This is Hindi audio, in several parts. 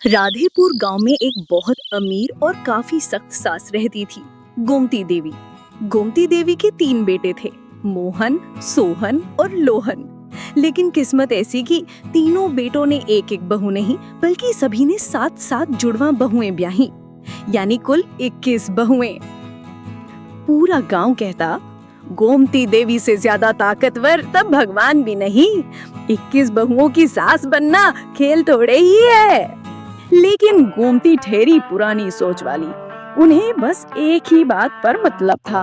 राधेपुर गांव में एक बहुत अमीर और काफी सख्त सास रहती थी, गोमती देवी। गोमती देवी के 3 बेटे थे, मोहन, सोहन और लोहन। लेकिन किस्मत ऐसी कि तीनों बेटों ने एक एक बहू नहीं बल्कि सभी ने 7-7 जुड़वा बहुएं ब्याही, यानी कुल 21 बहुएं। पूरा गांव कहता, गोमती देवी से ज्यादा ताकतवर तब भगवान भी नहीं। 21 बहुओं की सास बनना खेल थोड़े ही है। लेकिन गोमती ठहरी पुरानी सोच वाली। उन्हें बस एक ही बात पर मतलब था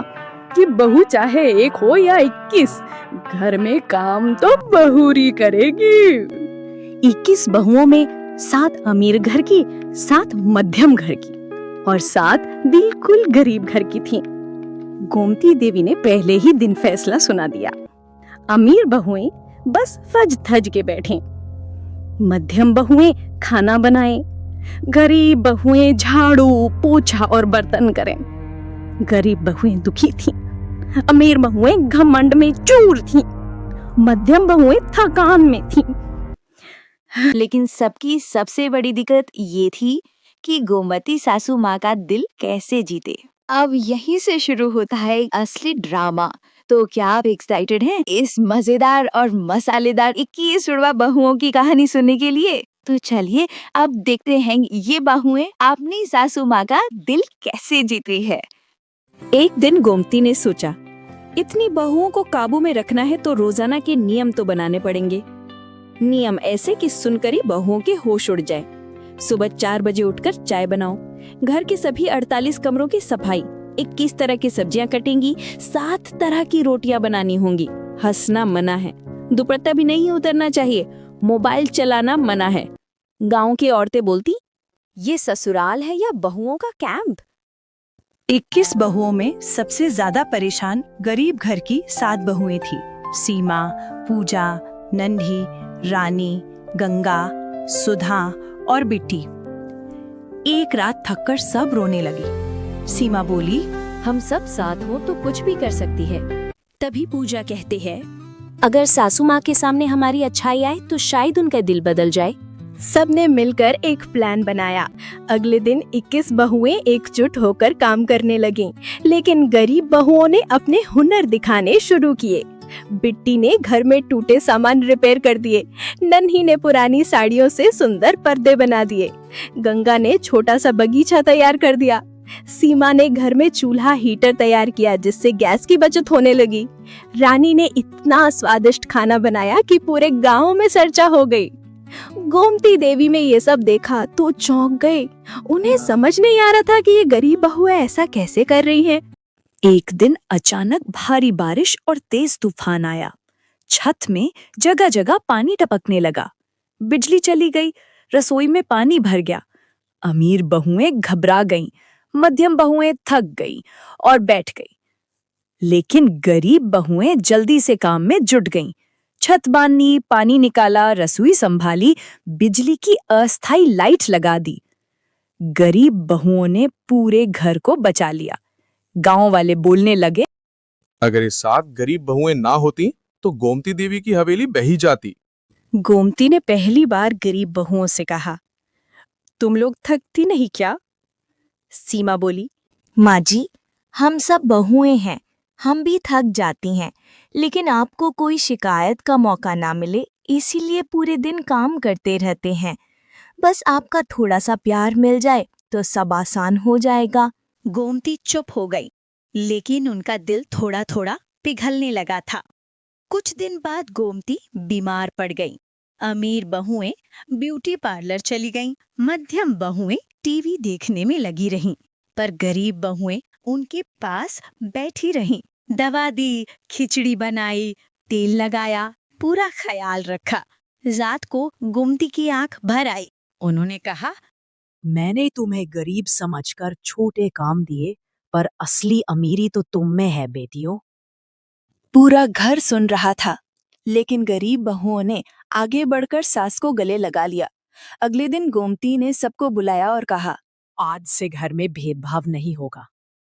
कि बहू चाहे एक हो या 21, घर में काम तो बहुरी करेगी। 21 बहुओं में 7 अमीर घर की, 7 मध्यम घर की और 7 बिल्कुल गरीब घर की थीं। गोमती देवी ने पहले ही दिन फैसला सुना दिया। अमीर बहुएं बस फज थज के बैठें, मध्यम बहुएं खाना बनाएं, गरीब बहुएं झाड़ू, पोछा और बर्तन करें। गरीब बहुएं दुखी थीं, अमीर बहुएं घमंड में चूर थीं, मध्यम बहुएं थकान में थीं। लेकिन सबकी सबसे बड़ी दिक्कत ये थी कि गोमती सासू माँ का दिल कैसे जीते। अब यहीं से शुरू होता है असली ड्रामा। तो क्या आप एक्साइटेड हैं इस मजेदार और मसालेदार 21 जुड़वा बहुओं की कहानी सुनने के लिए? तो चलिए अब देखते हैं ये बहुएं अपनी सासू माँ का दिल कैसे जीती है। एक दिन गोमती ने सोचा, इतनी बहुओं को काबू में रखना है तो रोजाना के नियम तो बनाने पड़ेंगे। नियम ऐसे कि सुनकर ही बहुओं के होश उड़ जाए। सुबह 4 बजे उठकर चाय बनाओ, घर के सभी 48 कमरों की सफाई, 21 तरह की सब्जियां कटेंगी, 7 तरह की रोटियां बनानी होंगी। हंसना मना है, दुपट्टा भी नहीं उतरना चाहिए, मोबाइल चलाना मना है। गांव की औरतें बोलती, ये ससुराल है या बहुओं का कैंप? 21 बहुओं में सबसे ज्यादा परेशान गरीब घर की 7 बहुएं थी। सीमा, पूजा, नन्ही, रानी, गंगा, सुधा और बिट्टी। एक रात थककर सब रोने लगी। सीमा बोली, हम सब साथ हो तो कुछ भी कर सकती है। तभी पूजा कहते हैं, अगर सासू माँ के सामने हमारी अच्छाई आए तो शायद उनका दिल बदल जाए। सबने मिलकर एक प्लान बनाया। अगले दिन 21 बहुएं एकजुट होकर काम करने लगीं, लेकिन गरीब बहुओं ने अपने हुनर दिखाने शुरू किए। बिट्टी ने घर में टूटे सामान रिपेयर कर दिए, नन्ही ने पुरानी साड़ियों से सुंदर पर्दे बना दिए, गंगा ने छोटा सा बगीचा तैयार कर दिया, सीमा ने घर में चूल्हा हीटर तैयार किया जिससे गैस की बचत होने लगी, रानी ने इतना स्वादिष्ट खाना बनाया कि पूरे गांव में चर्चा हो गई। गोमती देवी में ये सब देखा तो चौंक गए। उन्हें समझ नहीं आ रहा था कि ये गरीब बहुएं ऐसा कैसे कर रही हैं। एक दिन अचानक भारी बारिश और तेज तूफान आया। छत में जगह जगह पानी टपकने लगा, बिजली चली गई, रसोई में पानी भर गया। अमीर बहुएं घबरा गईं, मध्यम बहुएं थक गईं और बैठ गईं। लेकिन गरीब बहुएं जल्दी से काम में जुट गईं। छत बांधी, पानी निकाला, रसोई संभाली, बिजली की अस्थायी लाइट लगा दी। गरीब बहुओं ने पूरे घर को बचा लिया। गांव वाले बोलने लगे, अगर ये 7 गरीब बहुएं ना होती तो गोमती देवी की हवेली बही जाती। गोमती ने पहली बार गरीब बहुओं से कहा, तुम लोग थकती नहीं क्या? सीमा बोली, माँ जी, हम सब बहुएं हैं, हम भी थक जाती हैं, लेकिन आपको कोई शिकायत का मौका ना मिले इसीलिए पूरे दिन काम करते रहते हैं। बस आपका थोड़ा सा प्यार मिल जाए तो सब आसान हो जाएगा। गोमती चुप हो गई, लेकिन उनका दिल थोड़ा थोड़ा पिघलने लगा था। कुछ दिन बाद गोमती बीमार पड़ गई। अमीर बहुएं ब्यूटी पार्लर चली गईं, मध्यम बहुएं टीवी देखने में लगी रहीं, पर गरीब बहुएं उनके पास बैठी रहीं। दवा दी, खिचड़ी बनाई, तेल लगाया, पूरा ख्याल रखा। रात को गोमती की आंख भर आई। उन्होंने कहा, मैंने तुम्हें गरीब समझकर छोटे काम दिए, पर असली अमीरी तो तुम में है बेटियों। पूरा घर सुन रहा था, लेकिन गरीब बहुओं ने आगे बढ़कर सास को गले लगा लिया। अगले दिन गोमती ने सबको बुलाया और कहा, आज से घर में भेदभाव नहीं होगा,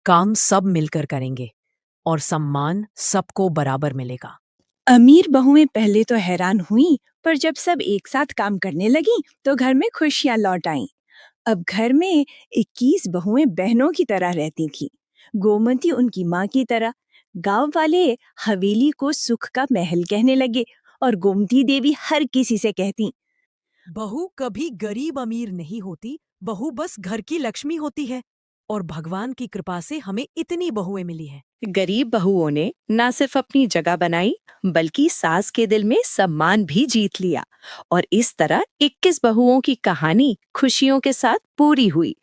काम सब मिलकर करेंगे और सम्मान सबको बराबर मिलेगा। अमीर बहुएं पहले तो हैरान हुई, पर जब सब एक साथ काम करने लगी तो घर में खुशियां लौट आईं। अब घर में 21 बहुएं बहनों की तरह रहती थीं। गोमती उनकी माँ की तरह। गांव वाले हवेली को सुख का महल कहने लगे और गोमती देवी हर किसी से कहती, बहू कभी गरीब अमीर नहीं होती, बहू बस घर की लक्ष्मी होती है। और भगवान की कृपा से हमें इतनी बहुएं मिली हैं। गरीब बहुओं ने न सिर्फ अपनी जगह बनाई, बल्कि सास के दिल में सम्मान भी जीत लिया। और इस तरह 21 बहुओं की कहानी खुशियों के साथ पूरी हुई।